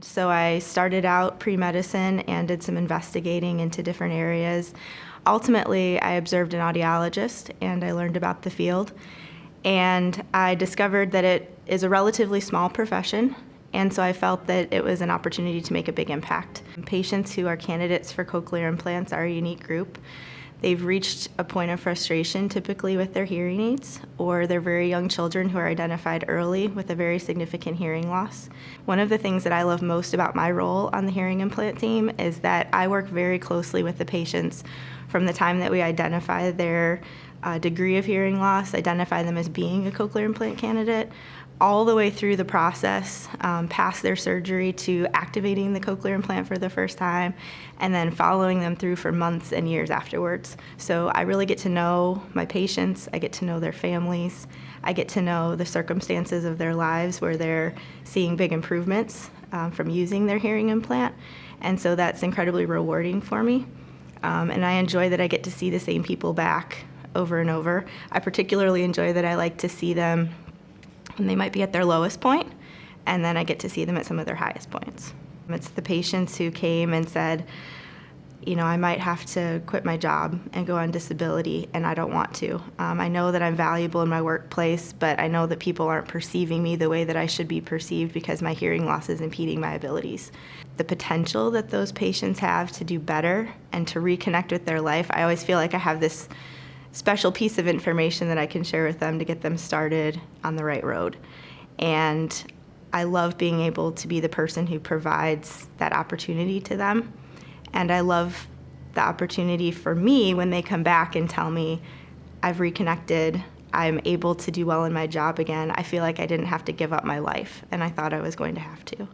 So I started out pre-medicine and did some investigating into different areas. Ultimately, I observed an audiologist and I learned about the field. And I discovered that it is a relatively small profession, and so I felt that it was an opportunity to make a big impact. Patients who are candidates for cochlear implants are a unique group. They've reached a point of frustration typically with their hearing aids, or they're very young children who are identified early with a very significant hearing loss. One of the things that I love most about my role on the hearing implant team is that I work very closely with the patients from the time that we identify their degree of hearing loss, identify them as being a cochlear implant candidate, all the way through the process, past their surgery to activating the cochlear implant for the first time, and then following them through for months and years afterwards. So I really get to know my patients, I get to know their families, I get to know the circumstances of their lives where they're seeing big improvements from using their hearing implant, and so that's incredibly rewarding for me. And I enjoy that I get to see the same people back over and over. I particularly enjoy that I like to see them when they might be at their lowest point, and then I get to see them at some of their highest points. It's the patients who came and said, you know, I might have to quit my job and go on disability, and I don't want to. I know that I'm valuable in my workplace, but I know that people aren't perceiving me the way that I should be perceived because my hearing loss is impeding my abilities. The potential that those patients have to do better and to reconnect with their life, I always feel like I have this special piece of information that I can share with them to get them started on the right road. And I love being able to be the person who provides that opportunity to them. And I love the opportunity for me when they come back and tell me, I've reconnected, I'm able to do well in my job again. I feel like I didn't have to give up my life, and I thought I was going to have to.